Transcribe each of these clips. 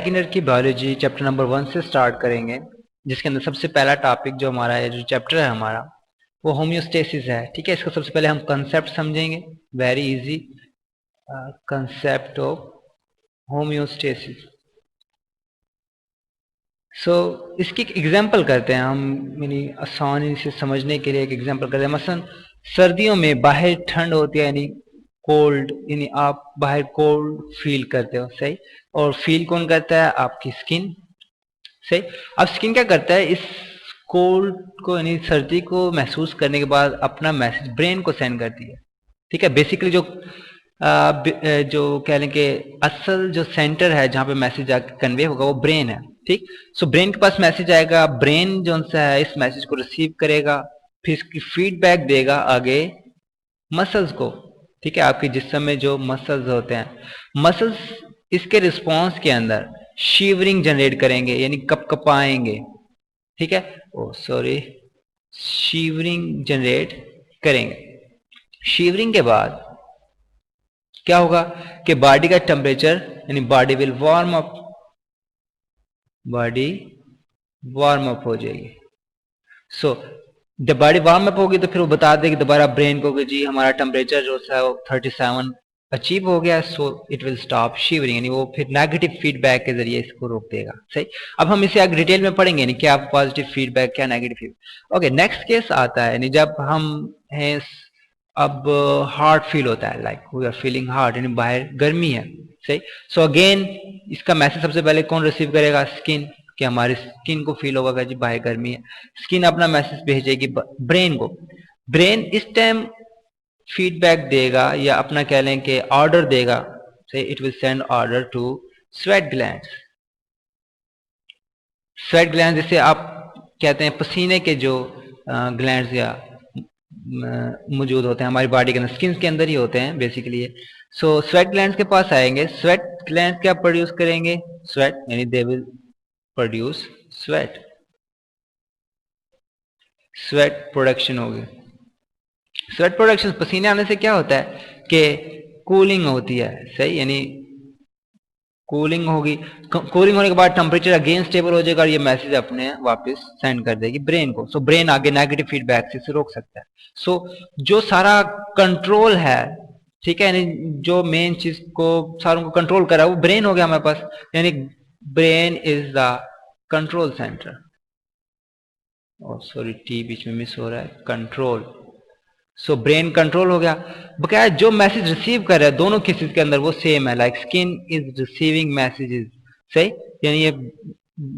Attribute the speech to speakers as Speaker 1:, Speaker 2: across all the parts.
Speaker 1: Second की biology chapter number 1 से start करेंगे, जिसके अंदर सबसे पहला टॉपिक जो हमारा है, जो चैप्टर है हमारा, वो होम्योस्टेसिस है। ठीक है, इसको सबसे पहले हम कंसेप्ट समझेंगे। Very easy concept of homeostasis. So इसकी एक एग्जांपल करते हैं हम, यानी आसानी से समझने के लिए एक एग्जांपल करते हैं। मसलन सर्दियों में बाहर ठंड होती है, यानी कोल्ड, यानी आप बाहर कोल्ड फील करते हो, सही। और फील कौन करता है? आपकी स्किन, सही। अब स्किन क्या करता है? इस कोल्ड को, यानी सर्दी को महसूस करने के बाद अपना मैसेज ब्रेन को सेंड करती है। ठीक है, बेसिकली जो कह लें कि असल जो सेंटर है जहां पे मैसेज कन्वे होगा वो ब्रेन है। ठीक, सो ब्रेन के पास मैसेज आएगा, ब्रेन जो सा है इस मैसेज को रिसीव करेगा, फिर इसकी फीडबैक देगा आगे मसल्स को। ठीक है, आपके जिस्म में जो मसल्स होते हैं, मसल्स इसके रिस्पॉन्स के अंदर शिवरिंग जनरेट करेंगे, यानी कपकपाएंगे। ठीक है, ओ सॉरी, शिवरिंग जनरेट करेंगे। शिवरिंग के बाद क्या होगा कि बॉडी का टेम्परेचर, यानी body will warm up, body warm up हो जाएगी। सो जब बॉडी वार्म अप होगी तो फिर वो बता देगी दोबारा ब्रेन को कि जी हमारा टेम्परेचर जो है वो 37 अचीव हो गया, so it will stop shivering, यानी वो फिर नेगेटिव फीडबैक के जरिए इसको रोक देगा। सही, अब हम इसे आगे डिटेल में पढ़ेंगे, यानी क्या पॉजिटिव फीडबैक, क्या negative feedback. Okay, next case आता है, यानी जब हम हैं, अब हार्ट फील होता है, like we are feeling heart, यानी बाहर गर्मी है। सही, सो अगेन इसका मैसेज सबसे पहले कौन रिसीव करेगा? स्किन, कि हमारी स्किन को फील होगा कि जी बाहर गर्मी है। स्किन अपना मैसेज भेजेगी ब्रेन को। ब्रेन इस टाइम फीडबैक देगा, या अपना कह लें कि ऑर्डर देगा, so it will send order to sweat glands. Sweat gland जिसे आप कहते हैं पसीने के जो ग्लैंड्स या मौजूद होते हैं हमारी बॉडी के अंदर, स्किन के अंदर ही होते हैं बेसिकली। सो स्वेट ग्लैंड्स के पास आएंगे। स्वेट ग्लैंड्स क्या प्रोड्यूस करेंगे? स्वेट, यानी they will produce sweat, sweat production होगी। स्वेट प्रोडक्शन, पसीने आने से क्या होता है कि कूलिंग होती है, सही, यानी कूलिंग होगी। कूलिंग होने के बाद टेम्परेचर अगेन स्टेबल हो जाएगा और ये मैसेज अपने वापस सेंड कर देगी ब्रेन को। सो ब्रेन आगे नेगेटिव फीडबैक से इसे रोक सकता है। सो जो सारा कंट्रोल है, ठीक है, यानी जो मेन चीज को सारों को कंट्रोल करा वो ब्रेन हो गया हमारे पास, यानी brain is the control centre. Sorry, टी बीच में मिस हो रहा है, कंट्रोल। सो ब्रेन कंट्रोल हो गया। बकाया जो मैसेज रिसीव कर रहा है दोनों केसेस के अंदर वो सेम है, like skin is receiving messages, सही, यानी ये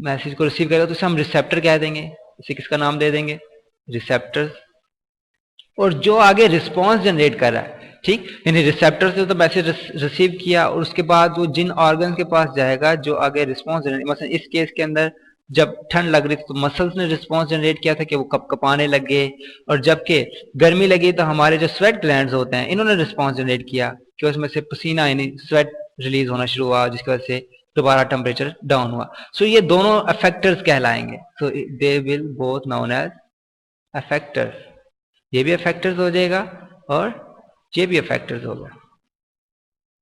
Speaker 1: मैसेज को रिसीव करेगा तो इसे हम रिसेप्टर कह देंगे। इसे किसका नाम दे देंगे? रिसेप्टर। और जो आगे रिस्पॉन्स जनरेट कर रहा है, ठीक, यानी रिसेप्टर से तो मैसेज रिसीव किया और उसके बाद वो जिन ऑर्गन के पास जाएगा जो आगे रिस्पॉन्स जनरेट, मतलब इस केस के अंदर जब ठंड लग रही थी तो मसल्स ने रिस्पॉन्स जनरेट किया था कि वो कपकपाने लगे, और जबकि गर्मी लगी तो हमारे जो स्वेट ग्लैंड्स होते हैं इन्होंने रिस्पॉन्स जनरेट किया कि उसमें से पसीना, यानी स्वेट रिलीज होना शुरू हुआ, जिसकी वजह से दोबारा टेम्परेचर डाउन हुआ। सो ये दोनों अफेक्टर्स कहलाएंगे। So they will both known as effectors. ये भी अफेक्टर्स हो जाएगा और ये भी अफेक्टर्स होगा।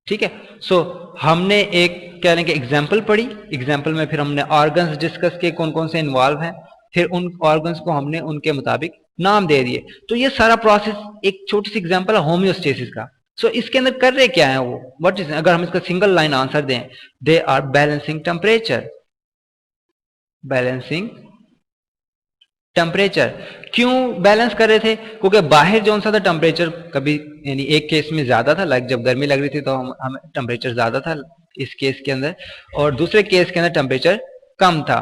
Speaker 1: ठीक है, सो हमने एक कह लें कि एग्जाम्पल पढ़ी। एग्जाम्पल में फिर हमने ऑर्गन्स डिस्कस किए, कौन कौन से इन्वॉल्व हैं, फिर उन ऑर्गन्स को हमने उनके मुताबिक नाम दे दिए। तो ये सारा प्रोसेस एक छोटी सी एग्जाम्पल है होम्योस्टेसिस का। सो इसके अंदर कर रहे क्या है वो, व्हाट इज, अगर हम इसका सिंगल लाइन आंसर दें, they are balancing temperature, balancing temperature. क्यों बैलेंस कर रहे थे? क्योंकि बाहर जो सा था टेम्परेचर कभी, यानी एक केस में ज्यादा था, लाइक जब गर्मी लग रही थी तो हम टेम्परेचर ज्यादा था इस केस के अंदर, और दूसरे केस के अंदर टेम्परेचर कम था।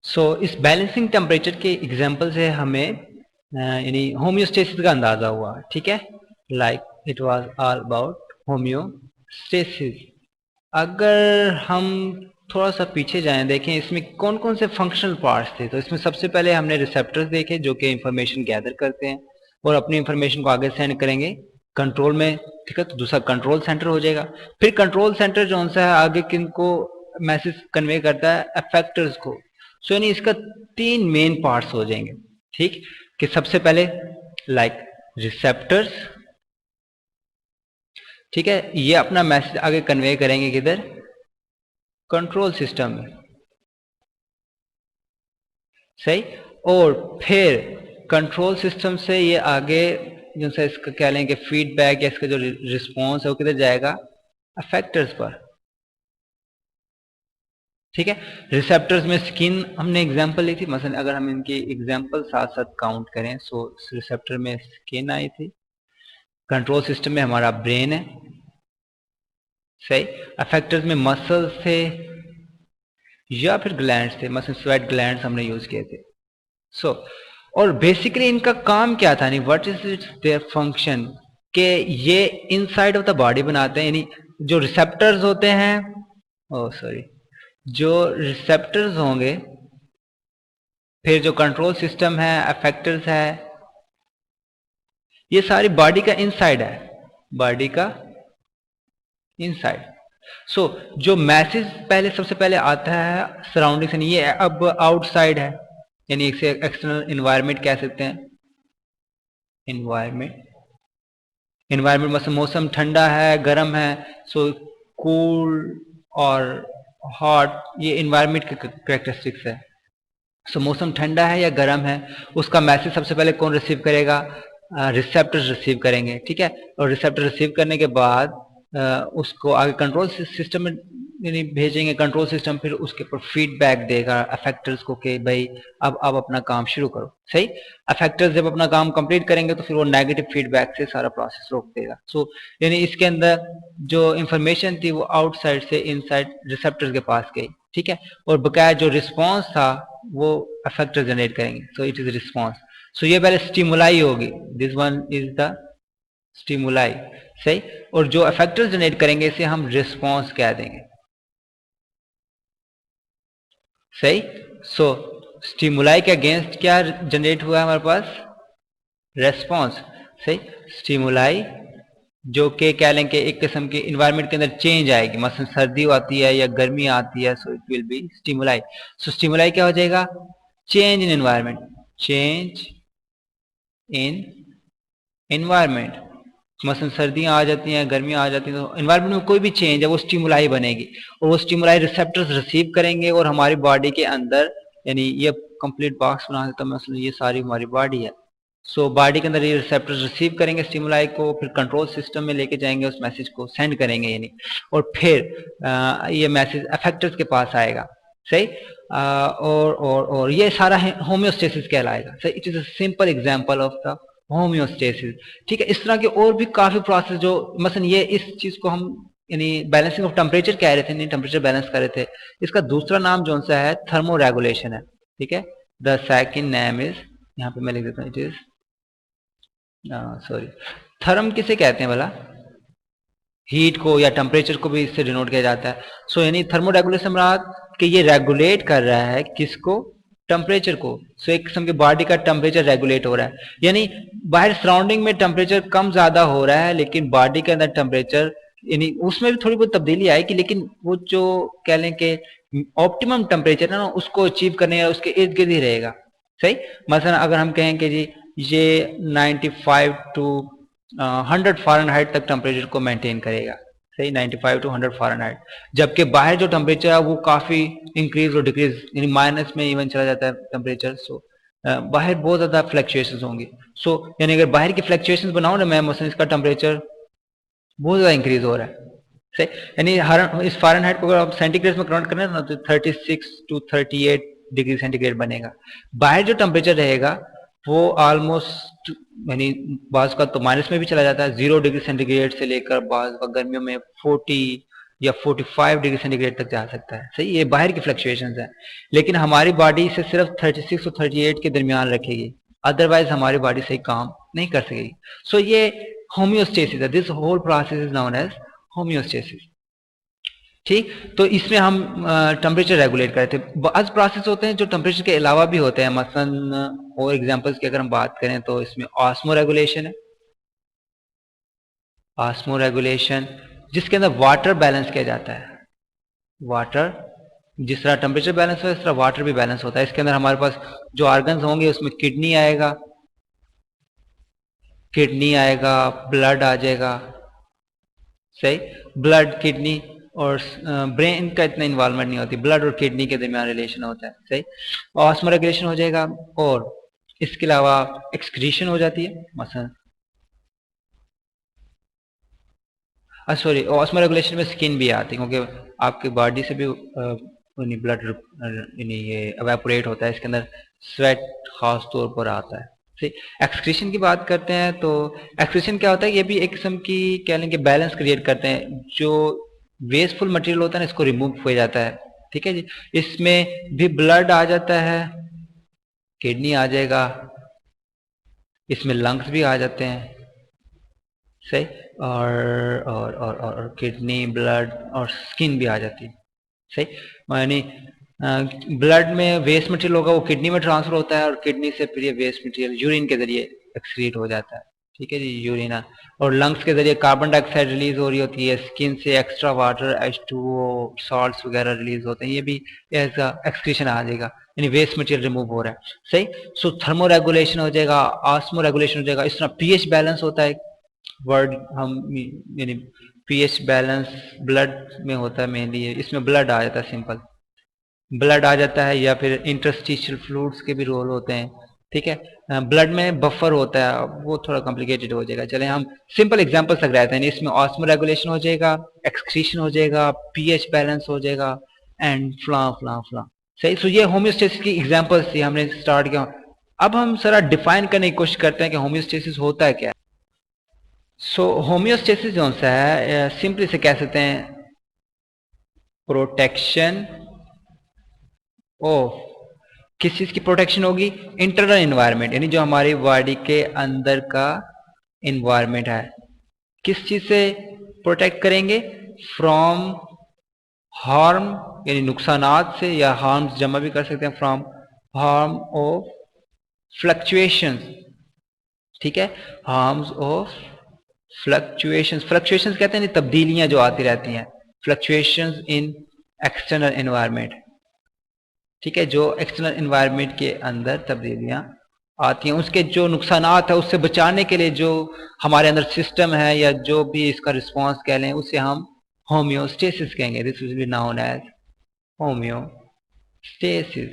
Speaker 1: सो इस बैलेंसिंग टेम्परेचर के एग्जांपल से हमें यानी होम्योस्टेसिस का अंदाजा हुआ। ठीक है, like it was all about homeostasis. अगर हम थोड़ा सा पीछे जाएं, देखें इसमें कौन कौन से फंक्शनल पार्ट्स थे। तो इसमें सबसे पहले हमने रिसेप्टर्स देखे जो कि इंफॉर्मेशन गैदर करते हैं और अपनी इंफॉर्मेशन को आगे सेंड करेंगे कंट्रोल में। ठीक है, तो दूसरा कंट्रोल सेंटर हो जाएगा। फिर कंट्रोल सेंटर जो सा है आगे किन को मैसेज कन्वे करता है? अफेक्टर्स को। सो यानी इसका 3 मेन पार्ट्स हो जाएंगे। ठीक, कि सबसे पहले लाइक रिसेप्टर्स, ठीक है, ये अपना मैसेज आगे कन्वे करेंगे किधर? कंट्रोल सिस्टम में, सही। और फिर कंट्रोल सिस्टम से ये आगे जो सा इसका कह लेंगे फीडबैक या इसका जो रिस्पॉन्स है वो किधर जाएगा, अफेक्टर्स पर, ठीक है। रिसेप्टर्स में स्किन हमने एग्जांपल ली थी, मसलन अगर हम इनकी एग्जांपल साथ साथ काउंट करें, सो रिसेप्टर में स्किन आई थी, कंट्रोल सिस्टम में हमारा ब्रेन है, सही। अफेक्टर्स में मसल्स थे या फिर ग्लैंड्स थे, मसलन स्वेट ग्लैंड्स हमने यूज किए थे। सो और बेसिकली इनका काम क्या था, यानी what is it's their function, कि ये इनसाइड ऑफ द बॉडी बनाते हैं, यानी जो रिसेप्टर्स होते हैं, ओ सॉरी, जो रिसेप्टर्स होंगे, फिर जो कंट्रोल सिस्टम है, अफेक्टर्स है, ये सारी बॉडी का इनसाइड है, बॉडी का इनसाइड। सो जो मैसेज पहले सबसे पहले आता है सराउंडिंग से, ये अब आउटसाइड है, यानी इसे एक्सटर्नल इन्वायरमेंट कह सकते हैं। इन्वायरमेंट, इन्वायरमेंट मतलब मौसम ठंडा है, गर्म है, सो कूल और हॉट, ये इन्वायरमेंट के कैरेक्टरिस्टिक्स है। सो मौसम ठंडा है या गर्म है, उसका मैसेज सबसे पहले कौन रिसीव करेगा, रिसेप्टर्स रिसीव करेंगे, ठीक है। और रिसेप्टर रिसीव करने के बाद उसको आगे कंट्रोल सिस्टम में यानी भेजेंगे, कंट्रोल सिस्टम फिर उसके ऊपर फीडबैक देगा अफेक्टर्स को कि भाई अब अपना काम शुरू करो, सही। अफेक्टर्स जब अपना काम कंप्लीट करेंगे तो फिर वो नेगेटिव फीडबैक से सारा प्रोसेस रोक देगा। सो यानी इसके अंदर जो इंफॉर्मेशन थी वो आउटसाइड से इनसाइड रिसेप्टर्स के पास गई, ठीक है। और बकाया जो रिस्पॉन्स था वो अफेक्टर जनरेट करेंगे, सो इट इज रिस्पॉन्स। सो ये पहले स्टिमुलाई होगी, this one is the stimuli, सही। और जो अफेक्टर्स जनरेट करेंगे इसे हम रिस्पॉन्स कह देंगे, सही। सो स्टिमुलाई के अगेंस्ट क्या जनरेट हुआ है हमारे पास, रेस्पॉन्स, सही। स्टिमुलाई जो कि कह लें कि एक किस्म के इन्वायरमेंट के अंदर चेंज आएगी, मसलन सर्दी आती है या गर्मी आती है, so it will be stimuli. So stimuli क्या हो जाएगा, change in environment, change in environment, मसलन सर्दियां आ जाती हैं, गर्मियां आ जाती हैं, तो एनवायरमेंट में कोई भी चेंज है वो स्टिमुलाई बनेगी, और वो स्टिमुलाई रिसेप्टर्स रिसीव करेंगे और हमारी बॉडी के अंदर, यानी ये कंप्लीट बॉक्स बना देता है, मसलन ये सारी हमारी बॉडी है। सो बॉडी के अंदर ये रिसेप्टर्स रिसीव करेंगे स्टिमुलाई को, फिर कंट्रोल सिस्टम में लेके जाएंगे, उस मैसेज को सेंड करेंगे यानी, और फिर ये मैसेज अफेक्टर्स के पास आएगा, सही। और ये सारा होम्योस्टेसिस कहलाएगा, सही। It is a simple example of the homeostasis, ठीक है। इस तरह के और भी काफी प्रोसेस जो मसलन ये इस चीज को हम यानी बैलेंसिंग ऑफ टेम्परेचर कह रहे थे, नहीं टेम्परेचर बैलेंस कर रहे थे, इसका दूसरा नाम जो सा है थर्मो रेगुलेशन है, ठीक है। द सेकंड नेम इज, यहाँ पे मैं लिख देता हूँ, इट इज सॉरी, थर्म किसे कहते हैं भला, हीट को या टेम्परेचर को भी इससे डिनोट किया जाता है। सो यानी थर्मो रेगुलेशन रहा कि ये रेगुलेट कर रहा है किसको, टेम्परेचर को। सो एक किस्म की बॉडी का टेम्परेचर रेगुलेट हो रहा है, यानी बाहर सराउंडिंग में टेम्परेचर कम ज्यादा हो रहा है, लेकिन बॉडी के अंदर टेम्परेचर यानी उसमें भी थोड़ी बहुत तब्दीली आएगी, लेकिन वो जो कह लें कि ऑप्टिमम टेम्परेचर है ना, उसको अचीव करने उसके इर्द गिर्द ही रहेगा, सही। मसलन अगर हम कहें कि जी ये 95 टू 100 फ़ारेनहाइट तक टेम्परेचर को मेंटेन करेगा, सही, 95 टू 100 फ़ारेनहाइट, जबकि बाहर जो टेम्परेचर है वो काफी इंक्रीज और डिक्रीज यानी माइनस में इवन चला जाता है टेम्परेचर। सो बाहर बहुत ज्यादा फ्लक्चुएशंस होंगी। सो यानी अगर बाहर की फ्लक्चुएशंस बनाओ ना मैं, मसलन इसका टेम्परेचर बहुत ज्यादा इंक्रीज हो रहा है, सही। यानी हर इस फ़ारेनहाइट को अगर आप सेंटीग्रेड में कन्वर्ट करें ना तो 36 टू 38 डिग्री सेंटीग्रेड बनेगा। बाहर जो टेम्परेचर रहेगा वो ऑलमोस्ट यानी बाज का तो माइनस में भी चला जाता है, 0 डिग्री सेंटीग्रेड से लेकर बाज का गर्मियों में 40 या 45 डिग्री सेंटीग्रेड तक जा सकता है, सही। ये बाहर की फ्लक्चुएशंस है, लेकिन हमारी बॉडी इसे सिर्फ 36 और 38 के दरमियान रखेगी, अदरवाइज हमारी बॉडी सही काम नहीं कर सकेगी। सो ये होम्योस्टेसिस है, this whole process is known as homeostasis, ठीक। तो इसमें हम टेम्परेचर रेगुलेट करते थे। बाज प्रोसेस होते हैं जो टेम्परेचर के अलावा भी होते हैं, मसलन और एग्जांपल्स की अगर हम बात करें तो इसमें ऑस्मो रेगुलेशन है, ऑस्मो रेगुलेशन जिसके अंदर वाटर बैलेंस किया जाता है, वाटर जिस तरह टेम्परेचर बैलेंस हो इस तरह वाटर भी बैलेंस होता है। इसके अंदर हमारे पास जो ऑर्गन्स होंगे उसमें किडनी आएगा, किडनी आएगा, ब्लड आ जाएगा, सही, ब्लड किडनी और ब्रेन का इतना इन्वॉल्वमेंट नहीं होती, ब्लड और किडनी के दरमियान रिलेशन होता है, सही। ऑस्मो रेगुलेशन हो जाएगा, और इसके अलावा एक्सक्रीशन हो जाती है, मसलन सॉरी, ऑस्मो रेगुलेशन में स्किन भी आती है, क्योंकि आपकी बॉडी से भी ब्लड ये एवेपोरेट होता है, इसके अंदर स्वेट खास तौर पर आता है, ठीक। एक्सक्रीशन की बात करते हैं तो एक्सक्रीशन क्या होता है, ये भी एक किस्म की कह लेंगे बैलेंस क्रिएट करते हैं, जो वेस्टफुल मटेरियल होता है ना इसको रिमूव हो जाता है, ठीक है जी। इसमें भी ब्लड आ जाता है, किडनी आ जाएगा, इसमें लंग्स भी आ जाते हैं, सही। और किडनी, ब्लड और स्किन भी आ जाती है, सही। यानी ब्लड में वेस्ट मटेरियल होगा वो किडनी में ट्रांसफर होता है, और किडनी से फिर ये वेस्ट मटेरियल यूरिन के जरिए एक्सक्रीट हो जाता है, ठीक है जी, यूरिन। और लंग्स के जरिए कार्बन डाइऑक्साइड रिलीज हो रही होती है, स्किन से एक्स्ट्रा वाटर H2O सॉल्ट्स वगैरह रिलीज होते हैं, ये भी एज एक्सक्रीशन आ जाएगा, यानी वेस्ट मटेरियल रिमूव हो रहा है, सही। सो थर्मो रेगुलेशन हो जाएगा, ऑस्मो रेगुलेशन हो जाएगा, इस तरह पीएच बैलेंस होता है, वर्ड हम यानी पीएच बैलेंस ब्लड में होता है मेनली, इसमें ब्लड आ जाता है, सिंपल ब्लड आ जाता है, या फिर इंटरस्टिशियल फ्लूइड्स के भी रोल होते हैं, ठीक है। ब्लड में बफर होता है, वो थोड़ा कॉम्प्लिकेटेड हो जाएगा, चले हम सिंपल एग्जांपल्स लग रहे हैं, इसमें ऑस्मो रेगुलेशन हो जाएगा, एक्सक्रीशन हो जाएगा, पीएच बैलेंस हो जाएगा, एंड फ्ला फ्ला फ्ला, सही। सो ये होम्योस्टेसिस की एग्जांपल्स थी, हमने स्टार्ट किया। अब हम सारा डिफाइन करने की कोशिश करते हैं कि होम्योस्टेसिस होता है क्या। सो होम्योस्टेसिस जो सा है सिंपली से कह सकते हैं प्रोटेक्शन ऑफ, किस चीज की प्रोटेक्शन होगी, इंटरनल एनवायरनमेंट, यानी जो हमारी बॉडी के अंदर का एनवायरनमेंट है, किस चीज से प्रोटेक्ट करेंगे, फ्रॉम हार्म, यानी नुकसानात से, या हार्म्स जमा भी कर सकते हैं, फ्रॉम हार्म ऑफ फ्लक्चुएशंस, ठीक है, हार्म्स ऑफ फ्लक्चुएशंस, फ्लक्चुएशंस कहते हैं तब्दीलियां जो आती रहती हैं, फ्लक्चुएशंस इन एक्सटर्नल एनवायरनमेंट, ठीक है, जो एक्सटर्नल एनवायरनमेंट के अंदर तब्दीलियां आती हैं, उसके जो नुकसानात है उससे बचाने के लिए जो हमारे अंदर सिस्टम है, या जो भी इसका रिस्पॉन्स कह लें, उसे हम होम्योस्टेसिस कहेंगे, this will be known as homeostasis,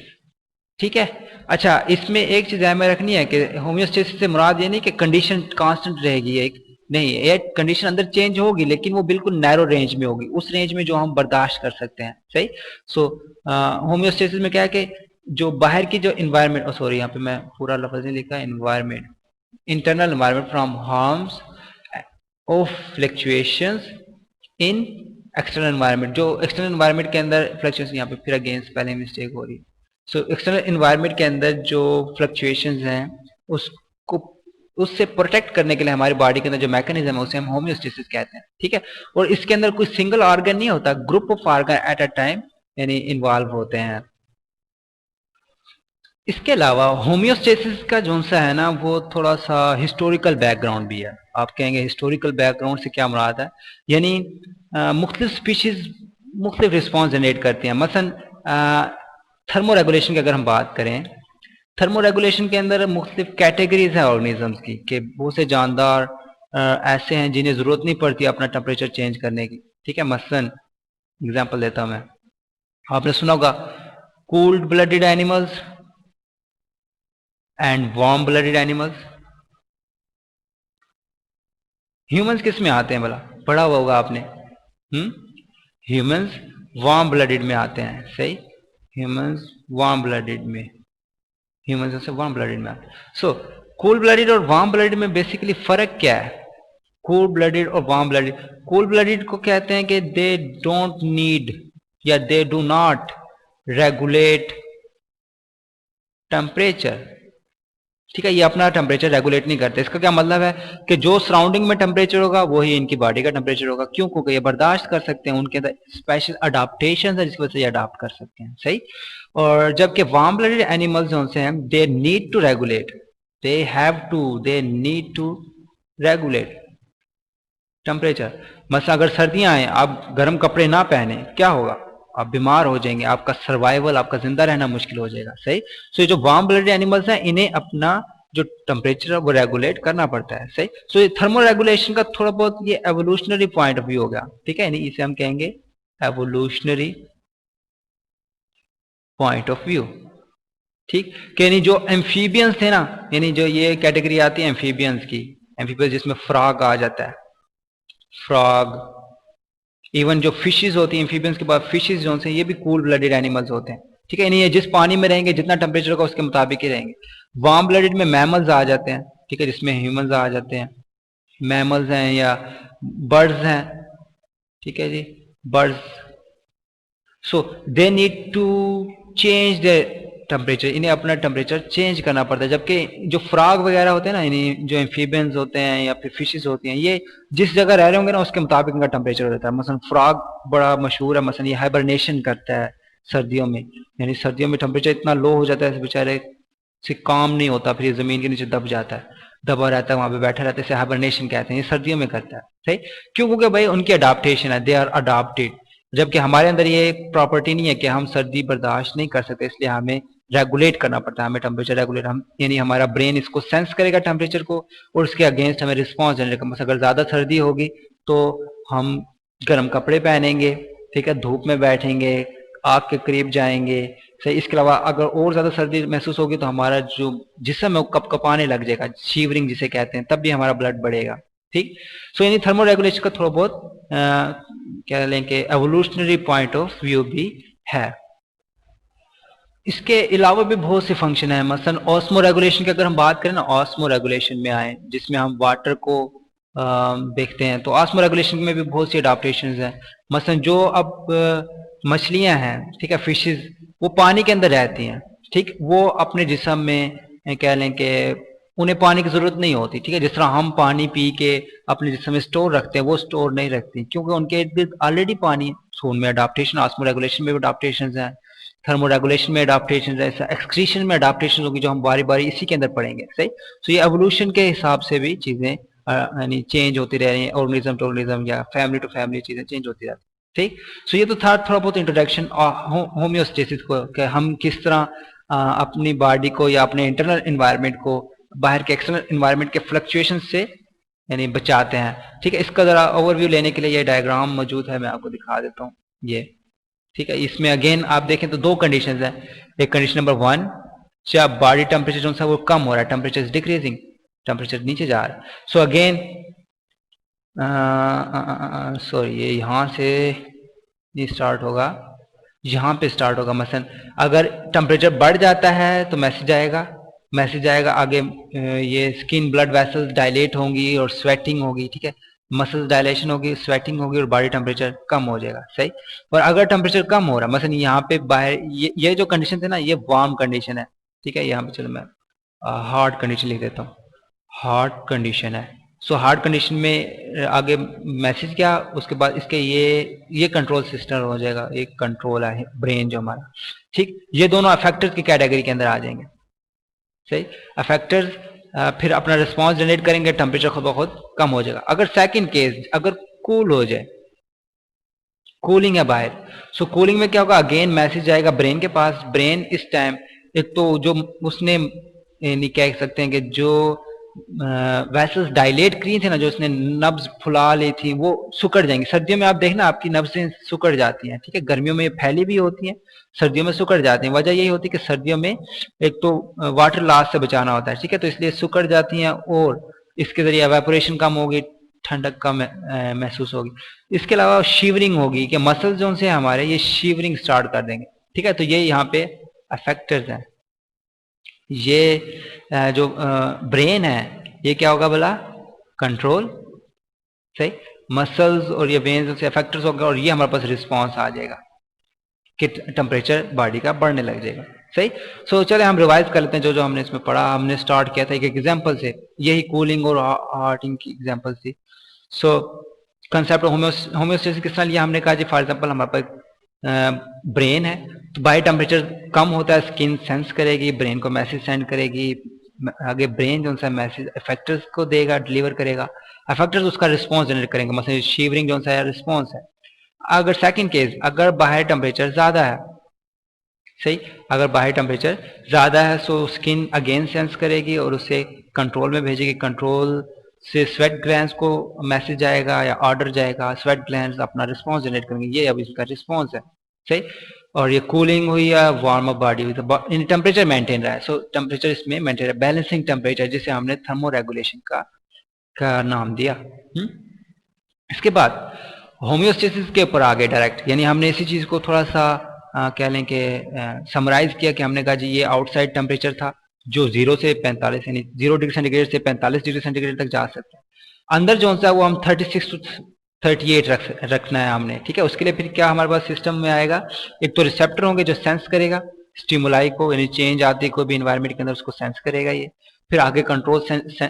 Speaker 1: ठीक है। अच्छा, इसमें एक चीज ध्यान में रखनी है कि होम्योस्टेसिस से मुराद ये नहीं कि कंडीशन कांस्टेंट रहेगी, एक नहीं, ये कंडीशन अंदर चेंज होगी, लेकिन वो बिल्कुल नैरो रेंज में होगी, उस रेंज में जो हम बर्दाश्त कर सकते हैं, सही। सो होम्योस्टेसिस में क्या है कि जो बाहर की जो इन्वायरमेंट, सॉरी यहाँ पे मैं पूरा लफ्ज नहीं लिखा, environment, internal environment from harms of fluctuations in external environment, जो एक्सटर्नल इन्वायरमेंट के अंदर फ्लक्चुएशन, यहाँ पे फिर अगेंस्ट पहले मिस्टेक हो रही है। सो एक्सटर्नल इन्वायरमेंट के अंदर जो फ्लक्चुएशंस हैं उसको, उससे प्रोटेक्ट करने के लिए हमारी बॉडी के अंदर जो मैकेनिज्म है उसे हम होम्योस्टेसिस कहते हैं, ठीक है। और इसके अंदर कोई सिंगल ऑर्गन नहीं होता, group of organ at a time यानी इन्वॉल्व होते हैं। इसके अलावा होम्योस्टेसिस का जो सा है ना वो थोड़ा सा हिस्टोरिकल बैकग्राउंड भी है। आप कहेंगे हिस्टोरिकल बैकग्राउंड से क्या मुराद है, यानी मुख्तलिफ स्पीशीज मुख्तलिफ रिस्पॉन्स जनरेट करती हैं। मसलन थर्मो रेगुलेशन की अगर हम बात करें, थर्मो रेगुलेशन के अंदर मुख्तलिफ कैटेगरीज हैं ऑर्गेनिजम्स की, कि बहुत से जानदार ऐसे हैं जिन्हें जरूरत नहीं पड़ती अपना टेम्परेचर चेंज करने की, ठीक है। मसलन एग्जांपल देता हूं मैं, आपने सुना होगा cold blooded animals and warm blooded animals. Humans किस में आते हैं भला, पढ़ा हुआ होगा आपने, ह्यूमंस वार्म ब्लडेड में आते हैं, सही, ह्यूमंस वार्म ब्लडेड में, ह्यूमंस से वार्म ब्लडेड में आते हैं। सो कोल्ड ब्लडेड और वार्म ब्लडेड में बेसिकली फर्क क्या है, कोल्ड ब्लडेड और वार्म ब्लडेड, कोल्ड ब्लडेड को कहते हैं कि दे डोंट नीड या they do not regulate temperature, ठीक है, ये अपना टेम्परेचर रेगुलेट नहीं करते। इसका क्या मतलब है कि जो सराउंडिंग में टेम्परेचर होगा वही इनकी बॉडी का टेम्परेचर होगा, क्यों, क्योंकि ये बर्दाश्त कर सकते हैं, उनके अंदर स्पेशल अडाप्टेशन है जिसकी वजह से ये अडाप्ट कर सकते हैं, सही। और जबकि वार्म ब्लडेड एनिमल्स जो से हैं they need to regulate, they have to, they need to regulate temperature. मतलब अगर सर्दियां आए आप गर्म कपड़े ना पहने क्या होगा, आप बीमार हो जाएंगे, आपका सर्वाइवल, आपका जिंदा रहना मुश्किल हो जाएगा, सही। सो ये जो वार्म ब्लडेड एनिमल्स हैं इन्हें अपना जो टेम्परेचर है वो रेगुलेट करना पड़ता है, सही। सो ये थर्मो रेगुलेशन का थोड़ा बहुत ये एवोल्यूशनरी पॉइंट ऑफ व्यू हो गया, ठीक है, इसे हम कहेंगे एवोल्यूशनरी पॉइंट ऑफ व्यू। ठीक, कि यानी जो एम्फीबियंस थे ना, यानी जो ये कैटेगरी आती है एम्फीबियंस की, एम्फीबियंस जिसमें फ्रॉग आ जाता है, फ्रॉग, इवन जो फिशेस होती हैं एम्फीबियंस के बाद, फिशेस जो हैं ये भी कूल ब्लडेड एनिमल्स होते हैं। ठीक है, यानी ये जिस पानी में रहेंगे जितना टेम्परेचर होगा उसके मुताबिक ही रहेंगे। वार्म ब्लडेड में मैमल्स आ जाते हैं, ठीक है, जिसमें ह्यूमंस आ जाते हैं, मैमल्स हैं या बर्ड्स हैं, ठीक है जी, birds. So they need to change the temperature, इन्हें अपना टेम्परेचर चेंज करना पड़ता है। जबकि जो फ्रॉग वगैरह होते हैं ना, यानी जो एम्फीबियंस होते हैं या फिर फिशेस होती हैं, ये जिस जगह रह रहे होंगे ना उसके मुताबिक इनका टेम्परेचर हो जाता है। मसलन फ्रॉग बड़ा मशहूर है, मसलन ये हाइबरनेशन करता है सर्दियों में, यानी सर्दियों में टेम्परेचर इतना लो हो जाता है बेचारे से काम नहीं होता, फिर ये जमीन के नीचे दब जाता है, दबा रहता है, वहां पे बैठा रहता है, इसे हाइबरनेशन कहते हैं, ये सर्दियों में करता है। सही, क्यों? क्योंकि भाई उनकी अडाप्टेशन है, दे आर अडाप्टेड। जबकि हमारे अंदर ये प्रॉपर्टी नहीं है कि हम सर्दी बर्दाश्त नहीं कर सकते, इसलिए हमें रेगुलेट करना पड़ता है, हमें टेम्परेचर रेगुलेट, हम यानी हमारा ब्रेन इसको सेंस करेगा टेम्परेचर को और उसके अगेंस्ट हमें रिस्पॉन्स देने का। अगर ज्यादा सर्दी होगी तो हम गर्म कपड़े पहनेंगे, ठीक है, धूप में बैठेंगे, आग के करीब जाएंगे। सही, इसके अलावा अगर और ज्यादा सर्दी महसूस होगी तो हमारा जो जिस्म है वो कपकपाने लग जाएगा, शीवरिंग जिसे कहते हैं, तब भी हमारा ब्लड बढ़ेगा। ठीक, सो यानी थर्मो रेगुलेशन का थोड़ा बहुत क्या लें कि एवोल्यूशनरी पॉइंट ऑफ व्यू भी है। इसके अलावा भी बहुत से फंक्शन है, मसलन ऑस्मो रेगुलेशन की अगर हम बात करें ना, ऑस्मो रेगुलेशन में आए जिसमें हम वाटर को देखते हैं, तो ऑस्मो रेगुलेशन में भी बहुत सी अडाप्टेशन हैं। मसलन जो अब मछलियां हैं, ठीक है, फिशेस, वो पानी के अंदर रहती हैं, ठीक, वो अपने जिस्म में कह लें कि उन्हें पानी की जरूरत नहीं होती, ठीक है, जिस तरह हम पानी पी के अपने जिस्म में स्टोर रखते हैं वो स्टोर नहीं रखती, क्योंकि उनके इर्द गिर्द ऑलरेडी पानी है। सो उनमें अडाप्टेशन, ऑस्मो रेगुलेशन में भी अडाप्टेशन है, थर्मो रेगुलेशन में अडाप्टेशन है, एक्सक्रीशन में अडाप्टेशन होगी जो हम बारी बारी इसी के अंदर पढ़ेंगे। सही, तो ये एवोल्यूशन के हिसाब से भी चीजें यानी चेंज होती रह रही हैं, ऑर्गेनिज्म टू ऑर्गेनिज्म या फैमिली टू फैमिली चीजें चेंज होती रहती हैं। ठीक, सो ये तो था थोड़ा बहुत इंट्रोडक्शन होम्योस्टेसिस को, कि हम किस तरह अपनी बॉडी को या अपने इंटरनल एनवायरनमेंट को बाहर के एक्सटर्नल एनवायरनमेंट के फ्लक्चुएशन से यानी बचाते हैं। ठीक है, इसका जरा ओवरव्यू लेने के लिए ये डायग्राम मौजूद है, मैं आपको दिखा देता हूँ ये। ठीक है, इसमें अगेन आप देखें तो दो कंडीशंस हैं। एक कंडीशन नंबर 1, जब बॉडी टेम्परेचर जो है वो कम हो रहा है, टेम्परेचर इज डिक्रीजिंग, टेम्परेचर नीचे जा रहा है। सो अगेन सॉरी, ये यहाँ से ये स्टार्ट होगा, यहाँ पे स्टार्ट होगा। मसलन अगर टेम्परेचर बढ़ जाता है तो मैसेज आएगा आगे, ये स्किन ब्लड वेसल्स डायलेट होंगी और स्वेटिंग होगी, ठीक है, मसल्स डायलेशन होगी, स्वेटिंग होगी और बॉडी टेम्परेचर कम हो जाएगा। सही, और अगर टेम्परेचर कम हो रहा है, मसलन यहाँ पे बाहर ये जो कंडीशन है ना, ये वार्म कंडीशन है। ठीक है, यहाँ पे चलो मैं हार्ड कंडीशन लिख देता हूँ, हार्ड कंडीशन है। सो हार्ड कंडीशन में आगे मैसेज क्या, उसके बाद इसके ये कंट्रोल सिस्टम हो जाएगा, एक कंट्रोल है ब्रेन जो हमारा। ठीक, ये दोनों अफेक्टर्स की कैटेगरी के अंदर आ जाएंगे। सही, अफेक्टर्स फिर अपना रिस्पॉन्स जनरेट करेंगे, टेम्परेचर खुद ब खुद कम हो जाएगा। अगर सेकंड केस अगर कूल हो जाए, कूलिंग है बाहर, सो कूलिंग में क्या होगा, अगेन मैसेज जाएगा ब्रेन के पास। ब्रेन इस टाइम एक तो जो उसने नहीं कह सकते हैं कि जो वेसल्स डायलेट की थे ना, जो उसने नब्ज फुला ली थी, वो सुकड़ जाएंगी। सर्दियों में आप देखना आपकी नब्जें सुकड़ जाती हैं, ठीक है, गर्मियों में फैली भी होती हैं, सर्दियों में सुकड़ जाती हैं। वजह यही होती है कि सर्दियों में एक तो वाटर लॉस से बचाना होता है, ठीक है, तो इसलिए सुकड़ जाती हैं और इसके जरिए एवेपोरेशन कम होगी, ठंडक कम महसूस होगी। इसके अलावा शिवरिंग होगी कि मसल्स जो से हमारे ये शिवरिंग स्टार्ट कर देंगे। ठीक है, तो ये यहाँ पे अफेक्टर्स हैं। ये जो ब्रेन है ये क्या होगा बोला, कंट्रोल। सही, मसल्स और ये वेन्स से अफेक्टर्स होगा और ये हमारे पास रिस्पॉन्स आ जाएगा कि टेम्परेचर बॉडी का बढ़ने लग जाएगा। सही, सो चले हम रिवाइज कर लेते हैं जो जो हमने इसमें पढ़ा। हमने स्टार्ट किया था एक एग्जांपल से, यही कूलिंग और हार्टिंग की एग्जांपल थी। सो कंसेप्ट होम्योस्टेसिस किस तरह लिया हमने कहा जी, फॉर एग्जांपल हमारे पास ब्रेन है, तो बाहर टेम्परेचर कम होता है, स्किन सेंस करेगी, ब्रेन को मैसेज सेंड करेगी, आगे ब्रेन जो सा मैसेज इफेक्टर्स को देगा, डिलीवर करेगा, इफेक्टर्स उसका रिस्पॉन्स जनरेट करेंगे, मतलब शिवरिंग जो सा है रिस्पॉन्स है। अगर सेकंड केस अगर बाहर टेम्परेचर ज्यादा है, सही, अगर बाहर टेम्परेचर ज्यादा है तो स्किन अगेन सेंस करेगी और उसे कंट्रोल में भेजेगी, कंट्रोल से स्वेट ग्लैंड्स को मैसेज जाएगा या ऑर्डर जाएगा, स्वेट ग्लैंड्स अपना रिस्पॉन्स जनरेट करेंगे, ये अब इसका रिस्पॉन्स है, सही। और ये कूलिंग हुई या वार्म अप बॉडी हुई, तो इन टेम्परेचर मेंटेन रहा है, सो टेम्परेचर इसमें मेंटेन है, बैलेंसिंग टेम्परेचर, जिसे हमने थर्मो रेगुलेशन का नाम दिया। इसके बाद होम्योस्टेसिस के ऊपर आ गए डायरेक्ट, यानी हमने इसी चीज को थोड़ा सा कह लें कि समराइज किया कि हमने कहा जी ये आउटसाइड टेम्परेचर था जो 0 से 45 यानी 0 डिग्री सेंटीग्रेड से 45 डिग्री सेंटीग्रेड तक जा सकता है। अंदर जो सा वो हम 36 टू 38 रखना है हमने, ठीक है। उसके लिए फिर क्या हमारे पास सिस्टम में आएगा, एक तो रिसेप्टर होंगे जो सेंस करेगा स्टिमुलाई को, यानी चेंज आती कोई भी इन्वायरमेंट के अंदर उसको सेंस करेगा ये। फिर आगे कंट्रोल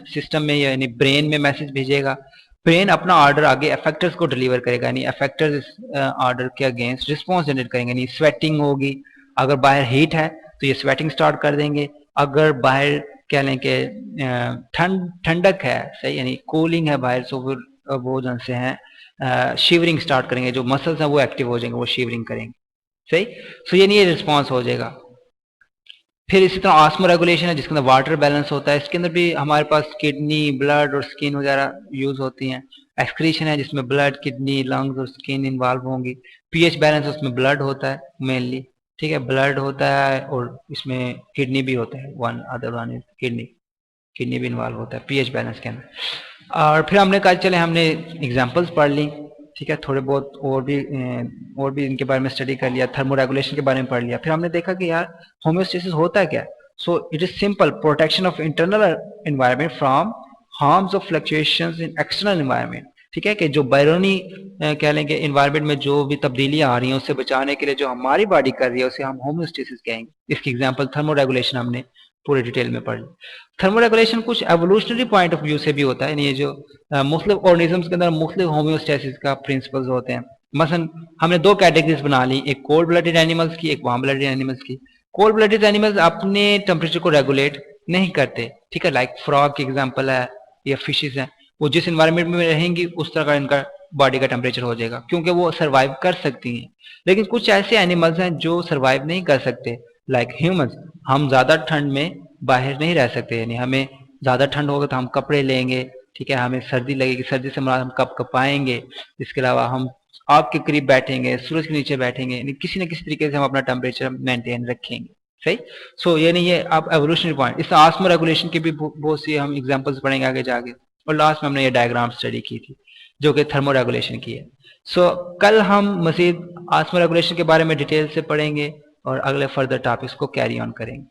Speaker 1: सिस्टम में यानी ब्रेन में मैसेज भेजेगा, ब्रेन अपना ऑर्डर आगे अफेक्टर्स को डिलीवर करेगा, यानी अफेक्टर्स इस ऑर्डर के अगेंस्ट रिस्पॉन्स जनरेट करेंगे, यानी स्वेटिंग होगी, अगर बाहर हीट है तो ये स्वेटिंग स्टार्ट कर देंगे, अगर बाहर कह लें कि ठंडक है, सही, यानी कूलिंग है बाहर, तो फिर वो जन से हैं शिवरिंग स्टार्ट करेंगे, जो मसल्स हैं वो एक्टिव हो जाएंगे, वो शिवरिंग करेंगे, सही। सो यानी ये रिस्पॉन्स हो जाएगा। फिर इसी तरह ऑस्मो रेगुलेशन है जिसके अंदर वाटर बैलेंस होता है, इसके अंदर भी हमारे पास किडनी, ब्लड और स्किन वगैरह यूज होती हैं। एक्सक्रीशन है जिसमें ब्लड, किडनी, लंग्स और स्किन इन्वॉल्व होंगी। पीएच बैलेंस उसमें ब्लड होता है मेनली, ठीक है, ब्लड होता है और इसमें किडनी भी होता है, one other one is kidney भी इन्वॉल्व होता है पीएच बैलेंस के अंदर। और फिर हमने कहा चले हमने एग्जांपल्स पढ़ ली, ठीक है, थोड़े बहुत और भी इनके बारे में स्टडी कर लिया, थर्मो रेगुलेशन के बारे में पढ़ लिया। फिर हमने देखा कि यार होम्योस्टेसिस होता है क्या। So it is simple protection of internal environment from harms of fluctuations in external environment, ठीक है, कि जो बैरूनी कह लेंगे एनवायरनमेंट में जो भी तब्दीलियां आ रही हैं उससे बचाने के लिए जो हमारी बॉडी कर रही है उसे हम होम्योस्टेसिस कहेंगे। इसकी एग्जांपल थर्मो रेगुलेशन हमने पूरे डिटेल में पढ़ ली। थर्मो रेगुलेशन कुछ एवोल्यूशनरी पॉइंट ऑफ व्यू से भी होता है, यानी ये जो मुख्तलिफ ऑर्गेनिजम्स के अंदर मुख्तलिफ होम्योस्टेसिस का प्रिंसिपल्स होते हैं। मसलन हमने दो कैटेगरीज बना ली, एक कोल्ड ब्लडेड एनिमल्स की, एक वार्म ब्लडेड एनिमल्स की। कोल्ड ब्लडेड एनिमल्स अपने टेम्परेचर को रेगुलेट नहीं करते, ठीक है, लाइक फ्रॉग की एग्जांपल है या फिशेज हैं, वो जिस इन्वायरमेंट में रहेंगी उस तरह का इनका बॉडी का टेम्परेचर हो जाएगा क्योंकि वो सर्वाइव कर सकती हैं। लेकिन कुछ ऐसे एनिमल्स हैं जो सर्वाइव नहीं कर सकते, लाइक ह्यूमंस। हम ज्यादा ठंड में बाहर नहीं रह सकते, यानी हमें ज्यादा ठंड होगा तो हम कपड़े लेंगे, ठीक है, हमें सर्दी लगेगी, सर्दी से हम कप कपाएंगे। इसके अलावा हम आग के करीब बैठेंगे, सूरज के नीचे बैठेंगे, यानी किसी न किसी तरीके से हम अपना टेम्परेचर मेंटेन रखेंगे, सही। सो यानी ये आप एवोल्यूशनरी पॉइंट। इस ऑस्मो रेगुलेशन की भी बहुत सी हम एग्जांपल्स पढ़ेंगे आगे जाके। और लास्ट में हमने ये डायग्राम स्टडी की थी जो कि थर्मो रेगुलेशन की है। सो कल हम मजीद ऑस्मो रेगुलेशन के बारे में डिटेल से पढ़ेंगे और अगले फर्दर टॉपिक्स को कैरी ऑन करेंगे।